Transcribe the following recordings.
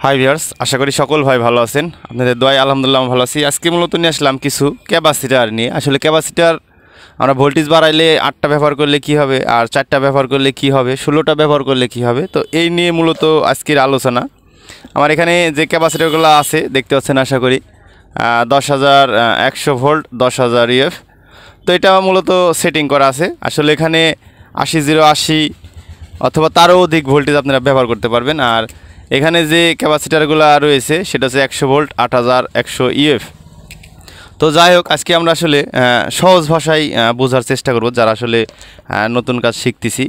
Hi viewers, আশা করি সকল ভাই ভালো আছেন। আপনাদের দোয়ায় আলহামদুলিল্লাহ আমি ভালো আছি। আজকে মূলত নিয়ে আসলাম কিছু ক্যাপাসিটার নিয়ে। আসলে ক্যাপাসিটার আমরা ভোল্টেজ বাড়াইলে 8টা ব্যবহার করলে কি হবে, আর 4টা ব্যবহার করলে কি হবে, 16টা ব্যবহার করলে কি হবে, তো এই নিয়ে মূলত আজকের আলোচনা। আমার এখানে যে ক্যাপাসিটারগুলো আছে দেখতে পাচ্ছেন আশা করি 10,100 ভোল্ট, 10,000 ইএফ। তো এটা মূলত সেটিং করা আছে। আসলে এখানে 80 অথবা তারও অধিক ভোল্টেজ আপনারা ব্যবহার করতে পারবেন। আর এখানে যে ক্যাপাসিটারগুলো রয়েছে সেটা হচ্ছে 100 ভোল্ট, 8100 ইএফ। তো যাই হোক, আজকে আমরা আসলে সহজ ভাষায় বোঝার চেষ্টা করব যারা আসলে নতুন কাজ শিখতেছি।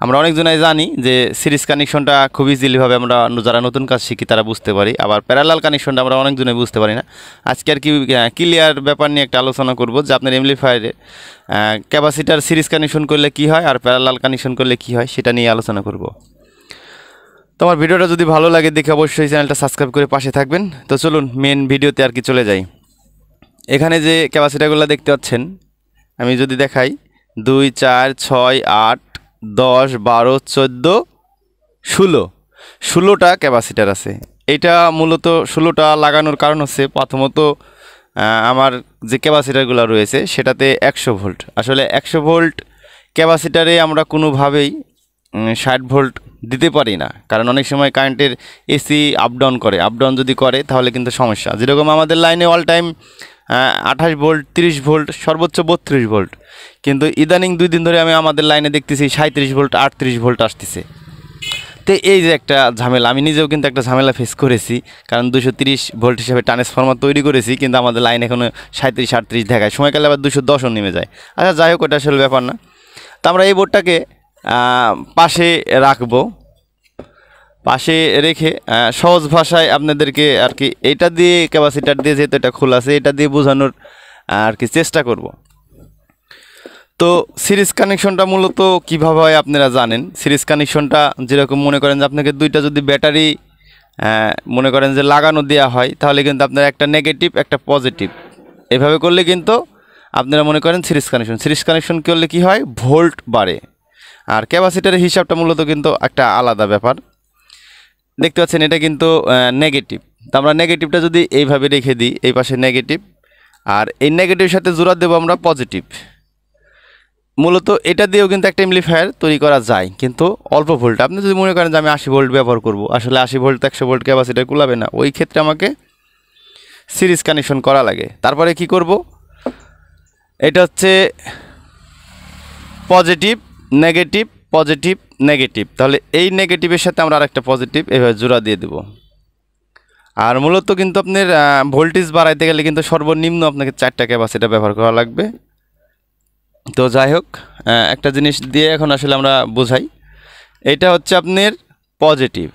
আমরা অনেকজনাই জানি যে সিরিজ কানেকশনটা খুব ইজিলিভাবে আমরা যারা নতুন কাজ শিখি তারা বুঝতে পারি, আবার প্যারালাল কানেকশনটা আমরা অনেকজনে বুঝতে পারি না। আজকে আর কি ক্লিয়ার ব্যাপার নিয়ে একটা আলোচনা করব যে আপনার এমপ্লিফায়ারে ক্যাপাসিটার সিরিজ কানেকশন করলে কি হয় আর প্যারালাল কানেকশন করলে কি হয় সেটা নিয়ে আলোচনা করব। তোমার ভিডিওটা যদি ভালো লাগে দেখে অবশ্যই চ্যানেলটা সাবস্ক্রাইব করে পাশে থাকবেন। তো চলুন মেন ভিডিওতে আর কি চলে যাই। এখানে যে ক্যাপাসিটারগুলো দেখতে পাচ্ছেন, আমি যদি দেখাই 2, 4, 6, 8, 10, 12, 14, 16টা ক্যাপাসিটার আছে। এটা মূলত 16টা লাগানোর কারণ হচ্ছে প্রথমত আমার যে ক্যাপাসিটারগুলো রয়েছে সেটাতে 100 ভোল্ট। আসলে 100 ভোল্ট ক্যাপাসিটারে আমরা কোনোভাবেই 60 ভোল্ট দিতে পারি না, কারণ অনেক সময় কারেন্টের এসি আপ ডাউন যদি করে তাহলে কিন্তু সমস্যা। যেরকম আমাদের লাইনে অল টাইম 28 ভোল্ট, 30 ভোল্ট, সর্বোচ্চ 32 ভোল্ট, কিন্তু ইদানিং 2 দিন ধরে আমি আমাদের লাইনে দেখতেছি 37 ভোল্ট, 38 ভোল্ট আসতেছে। তো এই যে একটা ঝামেলা, আমি নিজেও কিন্তু একটা ঝামেলা ফেস করেছি, কারণ 230 ভোল্ট হিসেবে ট্রান্সফরমার তৈরি করেছি, কিন্তু আমাদের লাইন এখনো 37, 38 দেখায়, সময়কালে আবার 210ও নেমে যায়। আচ্ছা যাই হোক, ওটা আসলে ব্যাপার না। তো আমরা এই বোর্ডটাকে পাশে রাখবো, পাশে রেখে সহজ ভাষায় আপনাদেরকে আর কি এটা দিয়ে ক্যাপাসিটার দিয়ে যেহেতু এটা খোলা আছে এটা দিয়ে বোঝানোর আর কি চেষ্টা করব। তো সিরিজ কানেকশনটা মূলত কীভাবে হয় আপনারা জানেন। সিরিজ কানেকশনটা যেরকম মনে করেন যে আপনাকে দুইটা যদি ব্যাটারি মনে করেন যে লাগানো দেওয়া হয়, তাহলে কিন্তু আপনার একটা নেগেটিভ একটা পজিটিভ এভাবে করলে কিন্তু আপনারা মনে করেন সিরিজ কানেকশন করলে কি হয়, ভোল্ট বাড়ে। আর ক্যাপাসিটারের হিসাবটা মূলত কিন্তু একটা আলাদা ব্যাপার। দেখতে পাচ্ছেন এটা কিন্তু নেগেটিভ। তো আমরা নেগেটিভটা যদি এইভাবে রেখে দিই, এই পাশে নেগেটিভ, আর এই নেগেটিভের সাথে জোড়া দেবো আমরা পজিটিভ। মূলত এটা দিয়েও কিন্তু একটা এমপ্লিফায়ার তৈরি করা যায়, কিন্তু অল্প ভোল্ট। আপনি যদি মনে করেন যে আমি 80 ভোল্ট ব্যবহার করব, আসলে 80 ভোল্ট 100 ভোল্ট ক্যাপাসিটার কুলাবে না, ওই ক্ষেত্রে আমাকে সিরিজ কানেকশন করা লাগে। তারপরে কি করব, এটা হচ্ছে পজিটিভ নেগেটিভ পজিটিভ নেগেটিভ, তাহলে এই নেগেটিভের সাথে আমরা আরেকটা পজিটিভ এভাবে জোড়া দিয়ে দেব। আর মূলত কিন্তু আপনার ভোল্টেজ বাড়াইতে গেলে কিন্তু সর্বনিম্ন আপনাকে 4টা ক্যাপাসিটার ব্যবহার করা লাগবে। তো যাই হোক, একটা জিনিস দিয়ে এখন আসলে আমরা বোঝাই। এটা হচ্ছে আপনার positive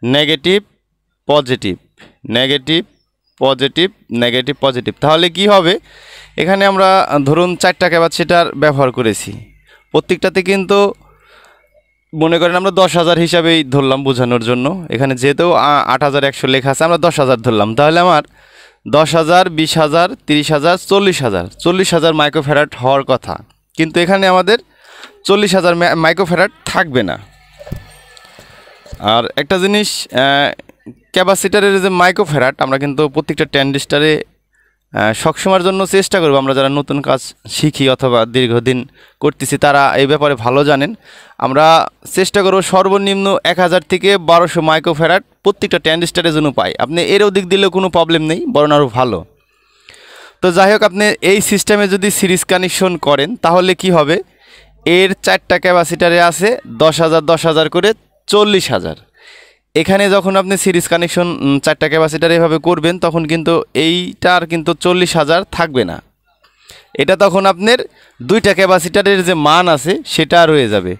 negative positive negative positive negative positive. তাহলে কি হবে, এখানে আমরা ধরুন 4টা ক্যাপাসিটার ব্যবহার করেছি, প্রত্যেকটাতে কিন্তু মনে করেন আমরা 10,000 হিসাবেই ধরলাম বোঝানোর জন্য। এখানে যেহেতু 8100 লেখা আছে আমরা 10,000 ধরলাম, তাহলে আমার 10,000, 20,000, 30,000, 40,000 মাইক্রোফ্যারাড হওয়ার কথা, কিন্তু এখানে আমাদের 40,000 মাইক্রোফ্যারাড থাকবে না। আর একটা জিনিস, ক্যাপাসিটারের যে মাইক্রোফ্যারাড আমরা কিন্তু প্রত্যেকটা ট্রানজিস্টরে সবসময়ের জন্য চেষ্টা করব। আমরা যারা নতুন কাজ শিখি অথবা দীর্ঘদিন করতেছি তারা এই ব্যাপারে ভালো জানেন। আমরা চেষ্টা করব সর্বনিম্ন 1000 থেকে 1200 মাইক্রোফ্যারাড প্রত্যেকটা ট্রানজিস্টরের জন্য পাই। আপনি এর অধিক দিলেও কোনো প্রবলেম নেই, বরং আরও ভালো। তো যাই হোক, আপনি এই সিস্টেমে যদি সিরিজ কানেকশন করেন তাহলে কি হবে, এর 4টা ক্যাপাসিটারে আছে 10,000 10,000 করে 40,000। এখানে যখন আপনি সিরিজ কানেকশন 4টা ক্যাপাসিটার এভাবে করবেন তখন কিন্তু এইটার কিন্তু 40,000 থাকবে না। এটা তখন আপনার 2টা ক্যাপাসিটারের যে মান আছে সেটা রয়ে যাবে,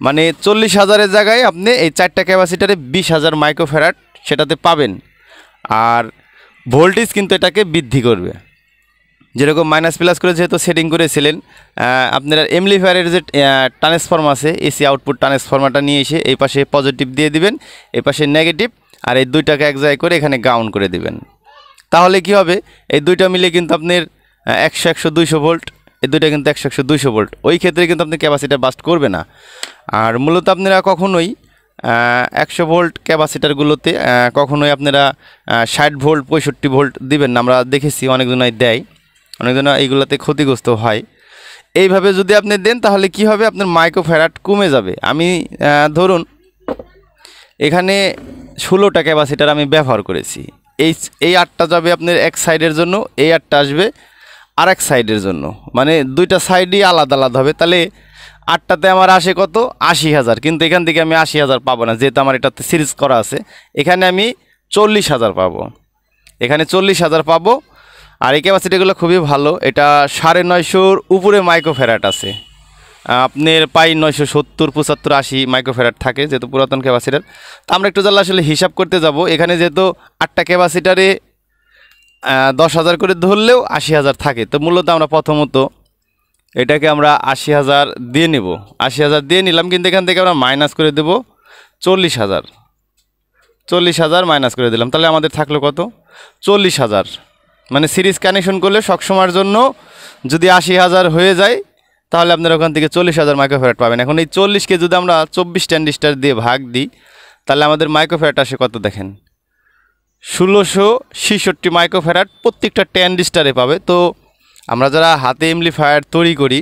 মানে 40,000-এর জায়গায় আপনি এই 4টা ক্যাপাসিটারে 20,000 মাইক্রোফ্যারাড সেটাতে পাবেন। আর ভোল্টেজ কিন্তু এটাকে বৃদ্ধি করবে, যেরকম মাইনাস প্লাস করে যেহেতু সেটিং করেছিলেন। আপনারা এমপ্লিফায়ারের যে ট্রান্সফর্মার আছে, এসি আউটপুট ট্রান্সফর্মারটা নিয়ে এসে এই পাশে পজিটিভ দিয়ে দিবেন, এই পাশে নেগেটিভ, আর এই দুইটাকে এক জায়গায় করে এখানে গ্রাউন্ড করে দিবেন। তাহলে কি হবে, এই দুইটা মিলে কিন্তু আপনার 100 200 ভোল্ট, এই দুইটা কিন্তু 100 200 ভোল্ট, ওই ক্ষেত্রে কিন্তু আপনি ক্যাপাসিটার বাস্ট করবে না। আর মূলত আপনারা কখনোই 100 ভোল্ট ক্যাপাসিটারগুলোতে কখনোই আপনারা 60 ভোল্ট 65 ভোল্ট দিবেন না। আমরা দেখেছি অনেকজনাই দেয়, অনেকজন এইগুলোতে ক্ষতিগ্রস্ত হয়। এইভাবে যদি আপনি দেন তাহলে কি হবে, আপনার মাইক্রোফ্যারাড কমে যাবে। আমি ধরুন এখানে 16টা ক্যাপাসিটার আমি ব্যবহার করেছি। এই 8টা যাবে আপনার এক সাইডের জন্য, এই 8টা আসবে আর এক সাইডের জন্য, মানে দুইটা সাইডই আলাদা আলাদা হবে। তাহলে 8টাতে আমার আসে কত, 80,000। কিন্তু এখান থেকে আমি 80,000 পাবো না, যেহেতু আমার এটাতে সিরিজ করা আছে। এখানে আমি 40,000 পাবো, এখানে 40,000 পাবো। আর এই ক্যাপাসিটিগুলো খুবই ভালো, এটা 950-র উপরে মাইক্রোফ্যারাড আছে। আপনার প্রায় 970, 75, 80 মাইক্রোফ্যারাড থাকে, যেহেতু পুরাতন ক্যাপাসিটার। তো আমরা একটু জানলে আসলে হিসাব করতে যাব। এখানে যেহেতু 8টা ক্যাপাসিটারে 10,000 করে ধরলেও 80,000 থাকে। তো মূলত আমরা প্রথমত এটাকে আমরা 80,000 দিয়ে নেব, 80,000 দিয়ে নিলাম। কিন্তু এখান থেকে আমরা মাইনাস করে দেব 40,000, 40,000 মাইনাস করে দিলাম। তাহলে আমাদের থাকলো কত, 40,000। মানে সিরিজ কানেকশন করলে সবসময়ের জন্য যদি 80,000 হয়ে যায় তাহলে আপনারা ওখান থেকে 40,000 মাইক্রোফ্যারাড পাবেন। এখন এই 40কে যদি আমরা 24 ট্রানজিস্টর দিয়ে ভাগ দিই তাহলে আমাদের মাইক্রোফ্যারাড আসে কত দেখেন, 1666 মাইক্রোফ্যারাড প্রত্যেকটা ট্রানজিস্টরে পাবে। তো আমরা যারা হাতে এমপ্লিফায়ার তৈরি করি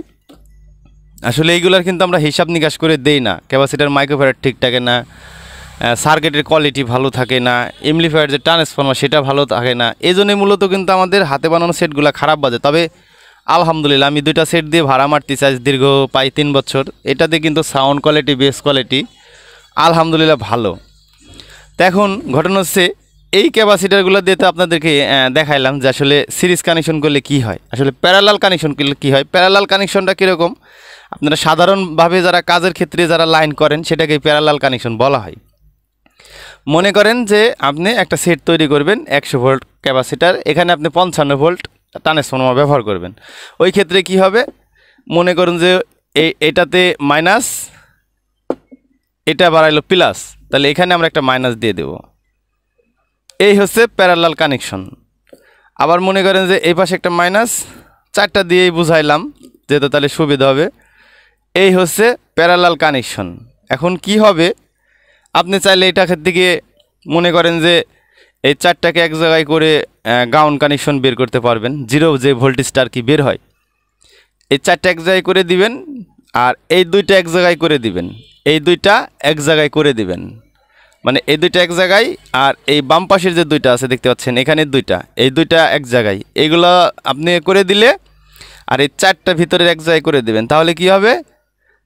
আসলে এইগুলার কিন্তু আমরা হিসাব নিকাশ করে দেই না। ক্যাপাসিটার মাইক্রোফ্যারাড ঠিক থাকে না, সার্কিটের কোয়ালিটি ভালো থাকে না, এমপ্লিফায়ার যে ট্রান্সফর্মার সেটা ভালো থাকে না। এই জন্যই মূলত কিন্তু আমাদের হাতে বানানো সেটগুলো খারাপ বাজে। তবে আলহামদুলিল্লাহ আমি 2টা সেট দিয়ে ভাড়া মারতে চাই দীর্ঘ প্রায় 3 বছর। এটাতে কিন্তু সাউন্ড কোয়ালিটি, বেস কোয়ালিটি আলহামদুলিল্লাহ ভালো। তো এখন ঘটনা হচ্ছে এই ক্যাপাসিটারগুলো দিয়ে তো আপনাদেরকে দেখাইলাম যে আসলে সিরিজ কানেকশন করলে কি হয়, আসলে প্যারালাল কানেকশন করলে কি হয়। প্যারালাল কানেকশনটা কীরকম, আপনারা সাধারণভাবে যারা কাজের ক্ষেত্রে যারা লাইন করেন সেটাকে প্যারালাল কানেকশন বলা হয়। মনে করেন যে আপনি একটা সেট তৈরি করবেন 100 ভোল্ট ক্যাপাসিটার, এখানে আপনি 55 ভোল্ট ট্রান্সফর্মার ব্যবহার করবেন। ওই ক্ষেত্রে কি হবে, মনে করুন যে এটাতে মাইনাস, এটা বাড়াইলো প্লাস, তাহলে এখানে আমরা একটা মাইনাস দিয়ে দেব। এই হচ্ছে প্যারালাল কানেকশন। আবার মনে করেন যে এই পাশে একটা মাইনাস, 4টা দিয়েই বুঝাইলাম যেহেতু তাহলে সুবিধা হবে। এই হচ্ছে প্যারালাল কানেকশন। এখন কি হবে, আপনি চাইলে এটার দিকে মনে করেন যে এই 4টাকে এক জায়গায় করে গ্রাউন্ড কানেকশন বের করতে পারবেন, জিরো যে ভোল্টেজটা আর কি বের হয়, এই 4টা এক জায়গায় করে দিবেন, আর এই 2টা এক জায়গায় করে দিবেন, এই 2টা এক জায়গায় করে দিবেন। মানে এই 2টা এক জায়গায়, আর এই বাম পাশের যে 2টা আছে দেখতে পাচ্ছেন এখানে 2টা, এই 2টা এক জায়গায়, এইগুলো আপনি করে দিলে আর এই 4টা ভিতরের এক জায়গায় করে দিবেন। তাহলে কি হবে,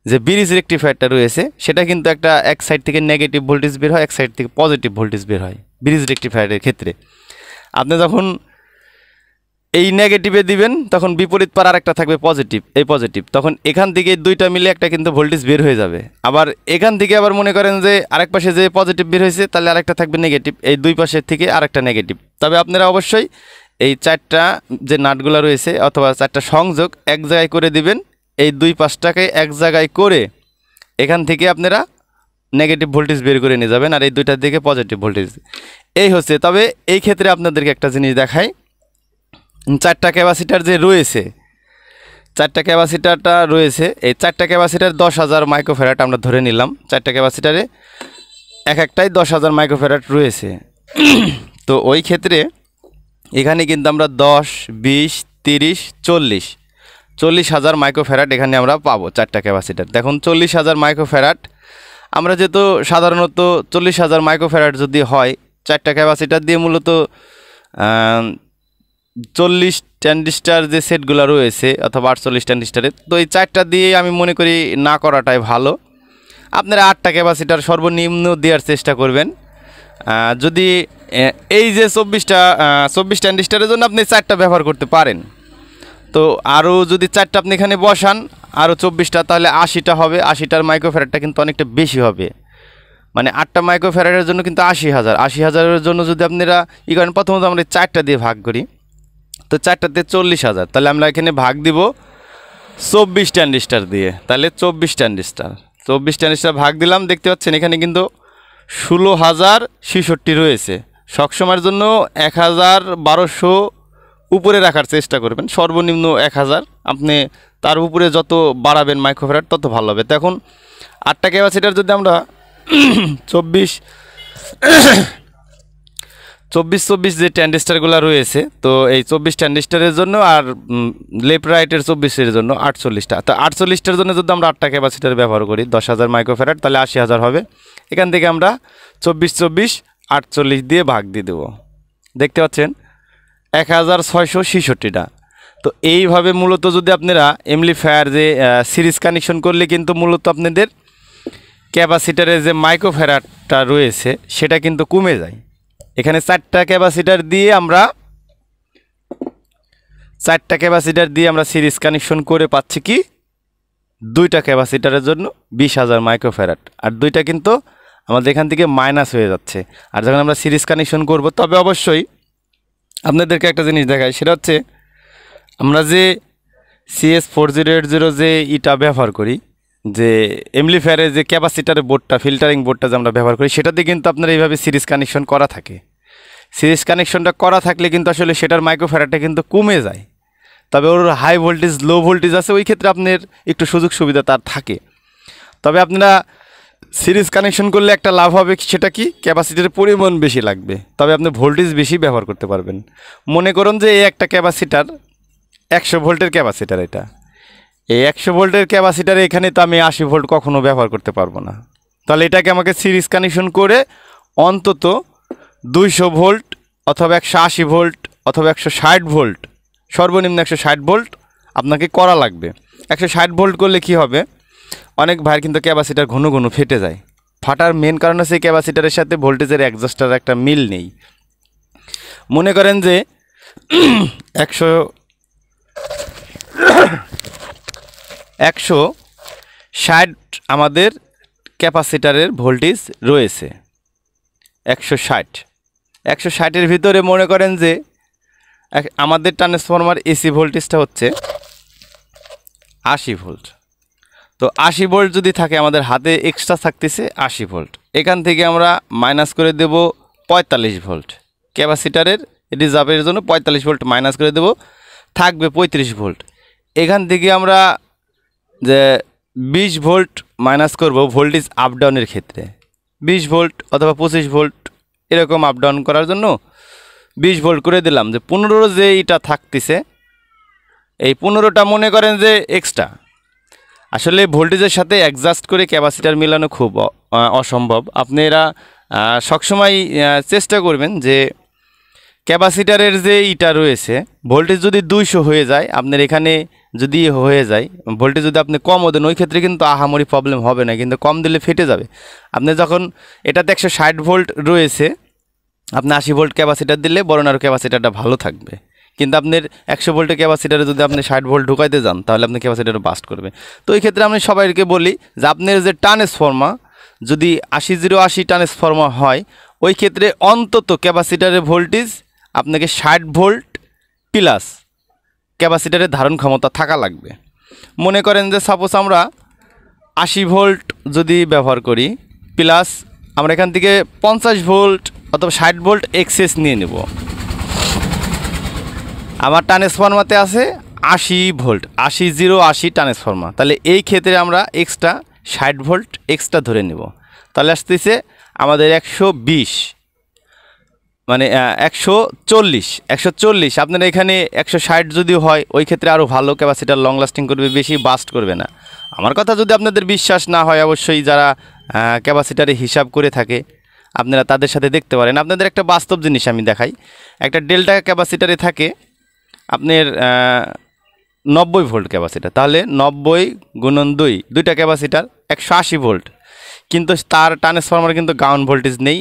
যে ব্রিজ রেকটিফায়ারটা রয়েছে সেটা কিন্তু একটা এক সাইড থেকে নেগেটিভ ভোল্টেজ বের হয়, এক সাইড থেকে পজিটিভ ভোল্টেজ বের হয়। ব্রিজ রেকটিফায়ারের ক্ষেত্রে আপনি যখন এই নেগেটিভে দিবেন তখন বিপরীত পার আরেকটা থাকবে পজিটিভ, এই পজিটিভ, তখন এখান থেকে 2টা মিলে একটা কিন্তু ভোল্টেজ বের হয়ে যাবে। আবার এখান থেকে আবার মনে করেন যে আরেক পাশে যে পজিটিভ বের হয়েছে তাহলে আরেকটা থাকবে নেগেটিভ, এই 2 পাশের থেকে আরেকটা নেগেটিভ। তবে আপনারা অবশ্যই এই 4টা যে নাটগুলো রয়েছে অথবা 4টা সংযোগ এক জায়গায় করে দিবেন। এই 2 পাশটাকে এক জায়গায় করে এখান থেকে আপনারা নেগেটিভ ভোল্টেজ বের করে নিয়ে যাবেন, আর এই 2টার দিকে পজিটিভ ভোল্টেজ। এই হচ্ছে। তবে এই ক্ষেত্রে আপনাদেরকে একটা জিনিস দেখাই, 4টা ক্যাপাসিটার যে রয়েছে, 4টা ক্যাপাসিটারটা রয়েছে, এই 4টা ক্যাপাসিটার 10,000 মাইক্রোফ্যারাড আমরা ধরে নিলাম। 4টা ক্যাপাসিটারে এক একটাই 10,000 মাইক্রোফ্যারাড রয়েছে। তো ওই ক্ষেত্রে এখানে কিন্তু আমরা 10, 20, 30, 40,000 মাইক্রোফ্যারাড এখানে আমরা পাবো 4টা ক্যাপাসিটার। দেখুন 40,000 মাইক্রোফ্যারাড, আমরা যেহেতু সাধারণত 40,000 মাইক্রোফ্যারাড যদি হয় 4টা ক্যাপাসিটার দিয়ে মূলত 40 ট্রানজিস্টার যে সেটগুলো রয়েছে অথবা 48 ট্রানজিস্টারের, তো এই 4টা দিয়ে আমি মনে করি না করাটাই ভালো। আপনারা 8টা ক্যাপাসিটার সর্বনিম্ন দেওয়ার চেষ্টা করবেন। যদি এই যে 24 ট্রানজিস্টারের জন্য আপনি 4টা ব্যবহার করতে পারেন, তো আরও যদি 4টা আপনি এখানে বসান আরও 24টা, তাহলে 80টা হবে। 80টার মাইক্রোফ্যারাডটা কিন্তু অনেকটা বেশি হবে। মানে 8টা মাইক্রোফ্যারাডের জন্য কিন্তু 80,000, 80,000-এর জন্য যদি আপনারা ই করেন, প্রথমত আমরা 4টা দিয়ে ভাগ করি, তো 4টাতে 40,000, তাহলে আমরা এখানে ভাগ দিব 24 ট্রানজিস্টার দিয়ে, তাহলে 24 ট্রানজিস্টার ভাগ দিলাম। দেখতে পাচ্ছেন এখানে কিন্তু 16,066 রয়েছে। সবসময়ের জন্য 1,1200 উপরে রাখার চেষ্টা করবেন, সর্বনিম্ন 1,000। আপনি তার উপরে যত বাড়াবেন মাইক্রোফ্যারাড তত ভালো হবে। তো এখন 8টা ক্যাপাসিটার যদি আমরা 24 24 যে ট্রানজিস্টারগুলো রয়েছে, তো এই 24 ট্রানজিস্টারের জন্য আর লেফট রাইটের 24-এর জন্য 48টা। তো 48টার জন্য যদি আমরা 8টা ক্যাপাসিটার ব্যবহার করি 10,000 মাইক্রোফ্যারাড, তাহলে 80,000 হবে। এখান থেকে আমরা 24 48 দিয়ে ভাগ দিয়ে দেবো। দেখতে পাচ্ছেন 1666টা। তো এইভাবে মূলত যদি আপনারা এমপ্লিফায়ার যে সিরিজ কানেকশন করলে কিন্তু মূলত আপনাদের ক্যাপাসিটারের যে মাইক্রোফ্যারাডটা রয়েছে সেটা কিন্তু কমে যায়। এখানে 4টা ক্যাপাসিটার দিয়ে আমরা সিরিজ কানেকশন করে পাচ্ছি কি 2টা ক্যাপাসিটারের জন্য 20,000 মাইক্রোফ্যারাড, আর 2টা কিন্তু আমাদের এখান থেকে মাইনাস হয়ে যাচ্ছে। আর যখন আমরা সিরিজ কানেকশন করব, তবে অবশ্যই আপনাদেরকে একটা জিনিস দেখাই, সেটা হচ্ছে আমরা যে CS4080 যে ইটা ব্যবহার করি, যে এমপ্লিফায়ারের যে ক্যাপাসিটারের বোর্ডটা, ফিল্টারিং বোর্ডটা যে আমরা ব্যবহার করি, সেটাতে কিন্তু আপনার এইভাবে সিরিজ কানেকশন করা থাকে। সিরিজ কানেকশনটা করা থাকলে কিন্তু আসলে সেটার মাইক্রোফ্যারাডটা কিন্তু কমে যায়। তবে ওর হাই ভোল্টেজ লো ভোল্টেজ আছে, ওই ক্ষেত্রে আপনার একটু সুযোগ সুবিধা তার থাকে। তবে আপনারা সিরিজ কানেকশন করলে একটা লাভ হবে, সেটা কি ক্যাপাসিটারের পরিমাণ বেশি লাগবে, তবে আপনি ভোল্টেজ বেশি ব্যবহার করতে পারবেন। মনে করুন যে এই একটা ক্যাপাসিটার 100 ভোল্টের ক্যাপাসিটার, এটা এই 100 ভোল্টের ক্যাপাসিটারে এখানে তো আমি 80 ভোল্ট কখনো ব্যবহার করতে পারবো না। তাহলে এটাকে আমাকে সিরিজ কানেকশন করে অন্তত 200 ভোল্ট অথবা 180 ভোল্ট অথবা 160 ভোল্ট, সর্বনিম্ন 160 ভোল্ট আপনাকে করা লাগবে। 160 ভোল্ট করলে কি হবে, অনেক ভাইয়ের কিন্তু ক্যাপাসিটার ঘন ঘন ফেটে যায়। ফাটার মেন কারণ হচ্ছে ক্যাপাসিটারের সাথে ভোল্টেজের অ্যাডজাস্টার একটা মিল নেই। মনে করেন যে 160 আমাদের ক্যাপাসিটারের ভোল্টেজ রয়েছে, 160-160-এর ভিতরে মনে করেন যে আমাদের ট্রান্সফরমার এসি ভোল্টেজটা হচ্ছে 80 ভোল্ট। তো 80 ভোল্ট যদি থাকে, আমাদের হাতে এক্সট্রা থাকতেছে 80 ভোল্ট, এখান থেকে আমরা মাইনাস করে দেব 45 ভোল্ট। ক্যাপাসিটারের রিজার্ভের জন্য 45 ভোল্ট মাইনাস করে দেব, থাকবে 35 ভোল্ট। এখান থেকে আমরা যে 20 ভোল্ট মাইনাস করব ভোল্টেজ আপ ডাউনের ক্ষেত্রে, 20 ভোল্ট অথবা 25 ভোল্ট এরকম আপ ডাউন করার জন্য 20 ভোল্ট করে দিলাম। যে 15 যে এটা থাকতেছে, এই 15টা মনে করেন যে এক্সট্রা। আসলে ভোল্টেজের সাথে অ্যাডজাস্ট করে ক্যাপাসিটার মেলানো খুব অসম্ভব। আপনারা সবসময় চেষ্টা করবেন যে ক্যাপাসিটারের যে ইটা রয়েছে, ভোল্টেজ যদি 200 হয়ে যায়, আপনার এখানে যদি হয়ে যায় ভোল্টেজ যদি আপনি কমও দেন, ওই ক্ষেত্রে কিন্তু আহামরি প্রবলেম হবে না, কিন্তু কম দিলে ফেটে যাবে। আপনি যখন এটাতে 160 ভোল্ট রয়েছে, আপনি 80 ভোল্ট ক্যাপাসিটার দিলে বরং ক্যাপাসিটারটা ভালো থাকবে। কিন্তু আপনার 100 ভোল্টের ক্যাপাসিটারে যদি আপনি 60 ভোল্ট ঢুকাইতে যান, তাহলে আপনি ক্যাপাসিটার বাস্ট করবে। তো এই ক্ষেত্রে আমি সবাইকে বলি যে আপনার যে ট্রান্সফরমার যদি 80-080 ট্রান্সফরমার হয়, ওই ক্ষেত্রে অন্তত ক্যাপাসিটারের ভোল্টেজ আপনাকে 60 ভোল্ট প্লাস ক্যাপাসিটারের ধারণ ক্ষমতা থাকা লাগবে। মনে করেন যে সাপোজ আমরা 80 ভোল্ট যদি ব্যবহার করি, প্লাস আমরা এখান থেকে 50 ভোল্ট অথবা 60 ভোল্ট এক্সেস নিয়ে নেব। আমার ট্রান্সফরমারতে আছে 80 ভোল্ট, 80-080 ট্রান্সফরমার, তাহলে এই ক্ষেত্রে আমরা এক্সট্রা 60 ভোল্ট এক্সট্রা ধরে নেব। তাহলে আসতেছে আমাদের 120, মানে 140। আপনার এখানে 160 যদি হয়, ওই ক্ষেত্রে আরও ভালো, ক্যাপাসিটার লং লাস্টিং করবে, বেশি বাস্ট করবে না। আমার কথা যদি আপনাদের বিশ্বাস না হয়, অবশ্যই যারা ক্যাপাসিটারে হিসাব করে থাকে আপনারা তাদের সাথে দেখতে পারেন। আপনাদের একটা বাস্তব জিনিস আমি দেখাই। একটা ডেল্টা ক্যাপাসিটারে থাকে আপনার 90 ভোল্ট ক্যাপাসিটার, তাহলে 90 গুণন 2, দুইটা ক্যাপাসিটার 180 ভোল্ট, কিন্তু তার ট্রান্সফরমার কিন্তু গ্রাউন্ড ভোল্টেজ নেই,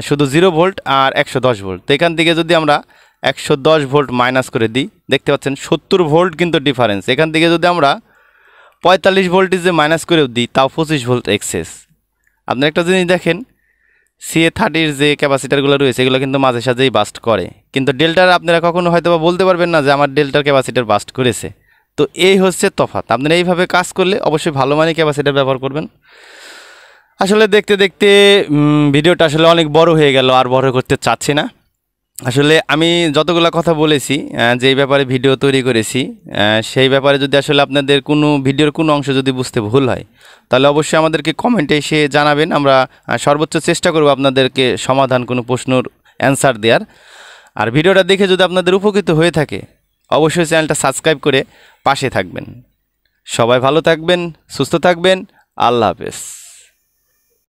শুধু 0 ভোল্ট আর 110 ভোল্ট। তো এখান থেকে যদি আমরা 110 ভোল্ট মাইনাস করে দিই, দেখতে পাচ্ছেন 70 ভোল্ট কিন্তু ডিফারেন্স। এখান থেকে যদি আমরা 45 ভোল্টেজে মাইনাস করেও দিই, তাও 25 ভোল্ট এক্সেস। আপনি একটা জিনিস দেখেন, CA30 যে ক্যাপাসিটারগুলো রয়েছে, এগুলো কিন্তু মাঝে সাঝেই বাস্ট করে, কিন্তু ডেল্টার আপনারা কখনো হয়তো বা বলতে পারবেন না যে আমার ডেল্টার ক্যাপাসিটার বাস্ট করেছে। তো এই হচ্ছে তফাৎ। আপনারা এইভাবে কাজ করলে অবশ্যই ভালো মানের ক্যাপাসিটার ব্যবহার করবেন। আসলে দেখতে দেখতে ভিডিওটা আসলে অনেক বড় হয়ে গেল, আর বড় করতে চাচ্ছি না। আসলে আমি যতগুলা কথা বলেছি যেই ব্যাপারে ভিডিও তৈরি করেছি সেই ব্যাপারে যদি আসলে আপনাদের কোনো ভিডিওর কোনো অংশ যদি বুঝতে ভুল হয় তাহলে অবশ্যই আমাদেরকে কমেন্টে এসে জানাবেন। আমরা সর্বোচ্চ চেষ্টা করব আপনাদেরকে সমাধান কোনো প্রশ্নর অ্যান্সার দেওয়ার। আর ভিডিওটা দেখে যদি আপনাদের উপকৃত হয়ে থাকে অবশ্যই চ্যানেলটা সাবস্ক্রাইব করে পাশে থাকবেন। সবাই ভালো থাকবেন, সুস্থ থাকবেন। আল্লাহ হাফেজ।